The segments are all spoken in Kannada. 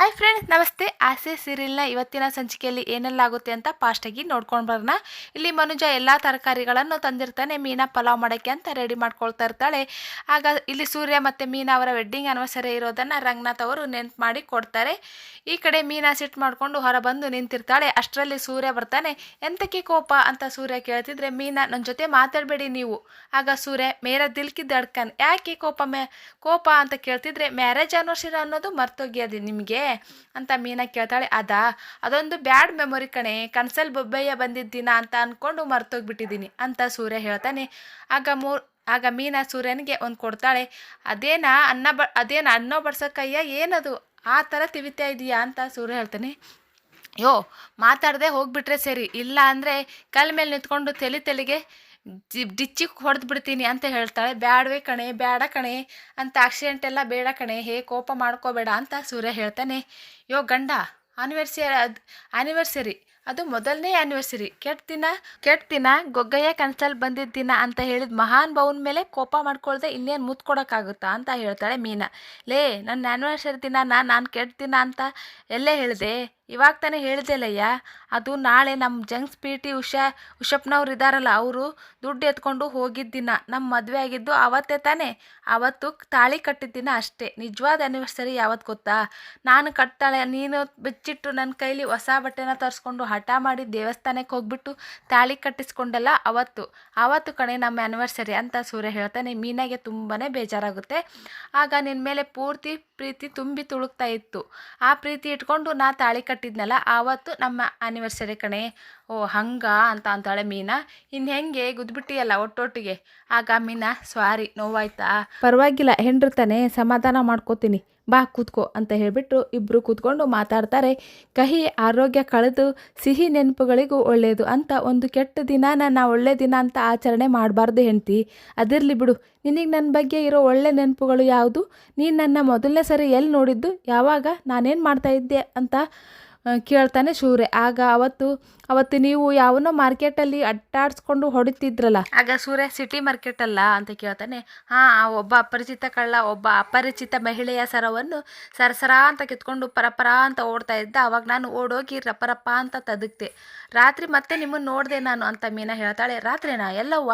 ಹಾಯ್ ಫ್ರೆಂಡ್ಸ್, ನಮಸ್ತೆ. ಆಸೆ ಸೀರಿಯಲ್ನ ಇವತ್ತಿನ ಸಂಚಿಕೆಯಲ್ಲಿ ಏನೆಲ್ಲ ಆಗುತ್ತೆ ಅಂತ ಫಾಸ್ಟಾಗಿ ನೋಡ್ಕೊಂಡು ಬರೋಣ. ಇಲ್ಲಿ ಮನುಜ ಎಲ್ಲ ತರಕಾರಿಗಳನ್ನು ತಂದಿರ್ತಾನೆ ಮೀನಾ ಪಲಾವ್ ಮಾಡೋಕ್ಕೆ ಅಂತ ರೆಡಿ ಮಾಡ್ಕೊಳ್ತಾ ಇರ್ತಾಳೆ. ಆಗ ಇಲ್ಲಿ ಸೂರ್ಯ ಮತ್ತು ಮೀನಾ ಅವರ ವೆಡ್ಡಿಂಗ್ ಆನಿವರ್ಸರಿ ಇರೋದನ್ನು ರಂಗನಾಥ್ ಅವರು ನೆನ್ಪು ಮಾಡಿ ಕೊಡ್ತಾರೆ. ಈ ಕಡೆ ಮೀನಾ ಸಿಟ್ಟು ಮಾಡಿಕೊಂಡು ಹೊರ ಬಂದು ನಿಂತಿರ್ತಾಳೆ. ಅಷ್ಟರಲ್ಲಿ ಸೂರ್ಯ ಬರ್ತಾನೆ. ಎಂತಕ್ಕೆ ಕೋಪ ಅಂತ ಸೂರ್ಯ ಕೇಳ್ತಿದ್ರೆ, ಮೀನಾ ನನ್ನ ಜೊತೆ ಮಾತಾಡಬೇಡಿ ನೀವು. ಆಗ ಸೂರ್ಯ ಮೇರ ದಿಲ್ಕಿ ದಡ್ಕನ್, ಯಾಕೆ ಕೋಪ ಅಂತ ಕೇಳ್ತಿದ್ರೆ, ಮ್ಯಾರೇಜ್ ಆನಿವರ್ಸರಿ ಅನ್ನೋದು ಮರ್ತೋಗ್ಯದ ನಿಮಗೆ ಅಂತ ಮೀನಾ ಕೇಳ್ತಾಳೆ. ಅದೊಂದು ಬ್ಯಾಡ್ ಮೆಮೊರಿ ಕಣೆ, ಕನ್ಸಲ್ ಬೊಬ್ಬಯ್ಯ ಬಂದಿದ್ದ ದಿನ ಅಂತ ಅಂದ್ಕೊಂಡು ಮರ್ತೋಗ್ಬಿಟ್ಟಿದ್ದೀನಿ ಅಂತ ಸೂರ್ಯ ಹೇಳ್ತಾನೆ. ಆಗ ಮೀನಾ ಸೂರ್ಯನಿಗೆ ಒಂದು ಕೊಡ್ತಾಳೆ. ಅದೇನ ಅನ್ನೋ ಬಡ್ಸಕ್ಕಯ್ಯ, ಏನದು ಆ ಥರ ತಿವಿತಾ ಇದೆಯಾ ಅಂತ ಸೂರ್ಯ ಹೇಳ್ತಾನೆ. ಮಾತಾಡದೆ ಹೋಗ್ಬಿಟ್ರೆ ಸರಿ, ಇಲ್ಲ ಅಂದರೆ ಕಲ್ ಮೇಲೆ ನಿಂತ್ಕೊಂಡು ತೆಲಿಗೆ ಡಿಚ್ಚಿಗೆ ಹೊಡೆದು ಬಿಡ್ತೀನಿ ಅಂತ ಹೇಳ್ತಾಳೆ. ಬ್ಯಾಡವೇ ಕಣೆ, ಬೇಡ ಕಣೆ ಅಂತ, ಆಕ್ಸಿಡೆಂಟ್ ಎಲ್ಲ ಬೇಡ ಕಣೆ, ಕೋಪ ಮಾಡ್ಕೋಬೇಡ ಅಂತ ಸೂರ್ಯ ಹೇಳ್ತಾನೆ. ಗಂಡ ಆನಿವರ್ಸರಿ ಅದು ಮೊದಲನೇ ಆ್ಯನಿವರ್ಸರಿ, ಕೆಟ್ಟ ದಿನ ಗೊಗ್ಗಯ್ಯ ಕನ್ಸಲ್ಲಿ ಬಂದಿದ್ದ ದಿನ ಅಂತ ಹೇಳಿದ ಮಹಾನ್ ಭಾವನ ಮೇಲೆ ಕೋಪ ಮಾಡ್ಕೊಳ್ದೆ ಇನ್ನೇನು ಮುತ್ತು ಕೊಡೋಕ್ಕಾಗುತ್ತಾ ಅಂತ ಹೇಳ್ತಾಳೆ ಮೀನಾ. ನನ್ನ ಆ್ಯನಿವರ್ಸರಿ ದಿನ ನಾನು ಕೆಟ್ಟ ದಿನ ಅಂತ ಎಲ್ಲೇ ಹೇಳಿದೆ, ಇವಾಗ ತಾನೇ ಹೇಳಿದೆಲ್ಲಯ್ಯ. ಅದು ನಾಳೆ ನಮ್ಮ ಜಂಗ್ಸ್ PT ಉಷಪ್ನವ್ರು ಇದ್ದಾರಲ್ಲ, ಅವರು ದುಡ್ಡು ಎತ್ಕೊಂಡು ಹೋಗಿದ್ದ ದಿನ, ನಮ್ಮ ಮದುವೆ ಆಗಿದ್ದು ಅವತ್ತೇ ತಾನೇ. ಅವತ್ತು ತಾಳಿ ಕಟ್ಟಿದ ದಿನ ಅಷ್ಟೇ. ನಿಜವಾದ ಆ್ಯನಿವರ್ಸರಿ ಯಾವತ್ತು ಗೊತ್ತಾ? ನಾನು ಕಟ್ಟಾಳೆ, ನೀನು ಬಿಚ್ಚಿಟ್ಟು ನನ್ನ ಕೈಲಿ ಹೊಸ ಬಟ್ಟೆನ ತರಿಸ್ಕೊಂಡು ಹಠ ಮಾಡಿ ದೇವಸ್ಥಾನಕ್ಕೆ ಹೋಗ್ಬಿಟ್ಟು ತಾಳಿ ಕಟ್ಟಿಸ್ಕೊಂಡಲ್ಲ, ಅವತ್ತು ಕಣೆ ನಮ್ಮ ಆ್ಯನಿವರ್ಸರಿ ಅಂತ ಸೂರ್ಯ ಹೇಳ್ತಾನೆ. ಮೀನಾಗೆ ತುಂಬಾ ಬೇಜಾರಾಗುತ್ತೆ. ಆಗ ನಿನ್ನ ಮೇಲೆ ಪೂರ್ತಿ ಪ್ರೀತಿ ತುಂಬಿ ತುಳುಕ್ತಾ ಇತ್ತು. ಆ ಪ್ರೀತಿ ಇಟ್ಕೊಂಡು ನಾ ತಾಳಿ ಕಟ್ಟಿದ್ನಲ್ಲ, ಆವತ್ತು ನಮ್ಮ ಆ್ಯನಿವರ್ಸರಿ ಕಣೆ. ಹಂಗ ಅಂತ ಅಂತಾಳೆ ಮೀನಾ. ಇನ್ನು ಹೆಂಗೆ ಗುದ್ಬಿಟ್ಟಿಯಲ್ಲ ಒಟ್ಟೊಟ್ಟಿಗೆ. ಆಗ ಮೀನಾ, ಸಾರಿ, ನೋವಾಯ್ತಾ? ಪರವಾಗಿಲ್ಲ, ಹೆಂಡ್ರು ತಾನೆ, ಸಮಾಧಾನ ಮಾಡ್ಕೋತೀನಿ, ಬಾ ಕೂತ್ಕೋ ಅಂತ ಹೇಳಿಬಿಟ್ಟು ಇಬ್ಬರು ಕೂತ್ಕೊಂಡು ಮಾತಾಡ್ತಾರೆ. ಕಹಿ ಆರೋಗ್ಯ ಕಳೆದು ಸಿಹಿ ನೆನಪುಗಳಿಗೂ ಒಳ್ಳೆಯದು ಅಂತ ಒಂದು ಕೆಟ್ಟ ದಿನಾನ ನಾ ಒಳ್ಳೆ ದಿನ ಅಂತ ಆಚರಣೆ ಮಾಡಬಾರ್ದು ಹೆಂಡ್ತಿ. ಅದಿರಲಿ ಬಿಡು, ನಿನಗೆ ನನ್ನ ಬಗ್ಗೆ ಇರೋ ಒಳ್ಳೆ ನೆನಪುಗಳು ಯಾವುದು? ನೀನು ನನ್ನ ಮೊದಲನೇ ಸರಿ ಎಲ್ಲಿ ನೋಡಿದ್ದು, ಯಾವಾಗ, ನಾನೇನು ಮಾಡ್ತಾಯಿದ್ದೆ ಅಂತ ಕೇಳ್ತಾನೆ ಸೂರ್ಯ. ಆಗ ಅವತ್ತು ನೀವು ಯಾವನೋ ಮಾರ್ಕೆಟಲ್ಲಿ ಅಡ್ಡಾಡ್ಸ್ಕೊಂಡು ಹೊಡಿತಿದ್ರಲ್ಲ, ಆಗ ಸೂರ್ಯ ಸಿಟಿ ಮಾರ್ಕೆಟಲ್ಲ ಅಂತ ಕೇಳ್ತಾನೆ. ಒಬ್ಬ ಅಪರಿಚಿತ ಕಳ್ಳ ಒಬ್ಬ ಅಪರಿಚಿತ ಮಹಿಳೆಯ ಸರವನ್ನು ಸರಸರ ಅಂತ ಕಿತ್ಕೊಂಡು ಪರಪರ ಅಂತ ಓಡ್ತಾ ಇದ್ದ. ಅವಾಗ ನಾನು ಓಡೋಗಿ ರಪರಪ್ಪ ಅಂತ ತದಕ್ತೆ. ರಾತ್ರಿ ಮತ್ತೆ ನಿಮ್ಮನ್ನು ನೋಡಿದೆ ನಾನು ಅಂತ ಮೀನಾ ಹೇಳ್ತಾಳೆ. ರಾತ್ರಿನಾ? ಎಲ್ಲವ್ವ?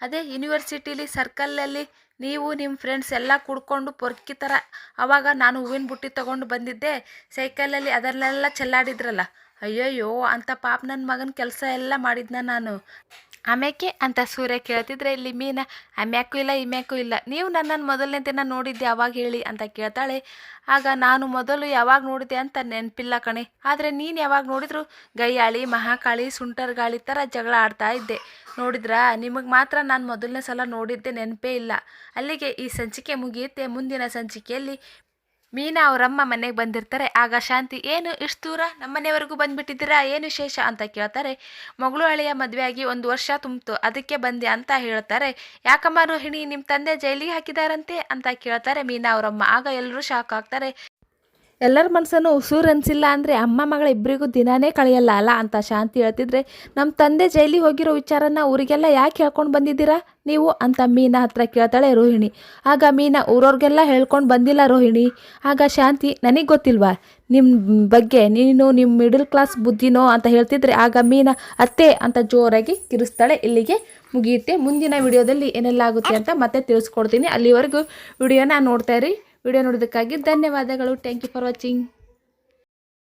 ಅದೇ ಯೂನಿವರ್ಸಿಟಿಲಿ ಸರ್ಕಲಲ್ಲಿ ನೀವು ನಿಮ್ಮ ಫ್ರೆಂಡ್ಸ್ ಎಲ್ಲ ಕುಡ್ಕೊಂಡು ಪೊರ್ಕಿ ಥರ. ಆವಾಗ ನಾನು ಹೂವಿನ ಬುಟ್ಟಿ ತೊಗೊಂಡು ಬಂದಿದ್ದೆ, ಸೈಕಲಲ್ಲಿ ಅದರಲ್ಲೆಲ್ಲ ಚೆಲ್ಲಾಡಿದ್ರಲ್ಲ, ಅಯ್ಯಯ್ಯೋ ಅಂತ ಪಾಪ ನನ್ನ ಮಗನ ಕೆಲಸ ಎಲ್ಲ ಮಾಡಿದ್ನ ನಾನು. ಆಮ್ಯಾಕೆ ಅಂತ ಸೂರ್ಯ ಕೇಳ್ತಿದ್ರೆ, ಇಲ್ಲಿ ಮೀನಾ ಆಮ್ಯಾಕೂ ಇಲ್ಲ ಇಮ್ಯಾಕೂ ಇಲ್ಲ, ನೀವು ನನ್ನನ್ನು ಮೊದಲನೇ ದಿನ ನೋಡಿದ್ದೆ ಯಾವಾಗ ಹೇಳಿ ಅಂತ ಕೇಳ್ತಾಳೆ. ಆಗ ನಾನು ಮೊದಲು ಯಾವಾಗ ನೋಡಿದೆ ಅಂತ ನೆನಪಿಲ್ಲ ಕಣೆ, ಆದರೆ ನೀನು ಯಾವಾಗ ನೋಡಿದ್ರು ಗಯ್ಯಾಳಿ ಮಹಾಕಾಳಿ ಸುಂಟರ್ಗಾಳಿ ಥರ ಜಗಳ ಆಡ್ತಾ ಇದ್ದೆ. ನೋಡಿದ್ರಾ? ನಿಮಗೆ ಮಾತ್ರ ನಾನು ಮೊದಲನೇ ಸಲ ನೋಡಿದ್ದೆ ನೆನಪೇ ಇಲ್ಲ. ಅಲ್ಲಿಗೆ ಈ ಸಂಚಿಕೆ ಮುಗಿಯುತ್ತೆ. ಮುಂದಿನ ಸಂಚಿಕೆಯಲ್ಲಿ ಮೀನಾ ಅವರಮ್ಮ ಮನೆಗೆ ಬಂದಿರ್ತಾರೆ. ಆಗ ಶಾಂತಿ, ಏನು ಇಷ್ಟು ದೂರ ನಮ್ಮ ಮನೆಯವರೆಗೂ ಬಂದುಬಿಟ್ಟಿದ್ದೀರಾ, ಏನು ವಿಶೇಷ ಅಂತ ಕೇಳ್ತಾರೆ. ಮಗಳು ಹಳೆಯ ಮದುವೆಯಾಗಿ 1 ವರ್ಷ ತುಂಬಿತು, ಅದಕ್ಕೆ ಬಂದೆ ಅಂತ ಹೇಳ್ತಾರೆ. ಯಾಕಮ್ಮ ರೋಹಿಣಿ, ನಿಮ್ಮ ತಂದೆ ಜೈಲಿಗೆ ಹಾಕಿದಾರಂತೆ ಅಂತ ಕೇಳ್ತಾರೆ ಮೀನಾ ಅವರಮ್ಮ. ಆಗ ಎಲ್ಲರೂ ಶಾಕ್ ಆಗ್ತಾರೆ. ಎಲ್ಲರ ಮನಸ್ಸನ್ನು ಉಸೂರು ಅನಿಸಿಲ್ಲ ಅಂದರೆ ಅಮ್ಮ ಮಗಳ ಇಬ್ಬರಿಗೂ ದಿನಾನೇ ಕಳೆಯಲ್ಲ ಅಲ್ಲ ಅಂತ ಶಾಂತಿ ಹೇಳ್ತಿದ್ರೆ, ನಮ್ಮ ತಂದೆ ಜೈಲಿಗೆ ಹೋಗಿರೋ ವಿಚಾರನ ಊರಿಗೆಲ್ಲ ಯಾಕೆ ಹೇಳ್ಕೊಂಡು ಬಂದಿದ್ದೀರಾ ನೀವು ಅಂತ ಮೀನಾ ಹತ್ರ ಕೇಳ್ತಾಳೆ ರೋಹಿಣಿ. ಆಗ ಮೀನಾ, ಊರವ್ರಿಗೆಲ್ಲ ಹೇಳ್ಕೊಂಡು ಬಂದಿಲ್ಲ ರೋಹಿಣಿ. ಆಗ ಶಾಂತಿ, ನನಗೆ ಗೊತ್ತಿಲ್ವಾ ನಿಮ್ಮ ಬಗ್ಗೆ, ನೀನು ನಿಮ್ಮ ಮಿಡಲ್ ಕ್ಲಾಸ್ ಬುದ್ಧಿನೋ ಅಂತ ಹೇಳ್ತಿದ್ರೆ. ಆಗ ಮೀನಾ, ಅತ್ತೆ ಅಂತ ಜೋರಾಗಿ ಕಿರಿಸ್ತಾಳೆ. ಇಲ್ಲಿಗೆ ಮುಗಿಯುತ್ತೆ. ಮುಂದಿನ ವಿಡಿಯೋದಲ್ಲಿ ಏನೆಲ್ಲ ಆಗುತ್ತೆ ಅಂತ ಮತ್ತೆ ತಿಳಿಸ್ಕೊಡ್ತೀನಿ. ಅಲ್ಲಿವರೆಗೂ ವಿಡಿಯೋನ ನೋಡ್ತಾ ಇರಿ. ವಿಡಿಯೋ ನೋಡೋದಕ್ಕಾಗಿ ಧನ್ಯವಾದಗಳು. Thank you for watching.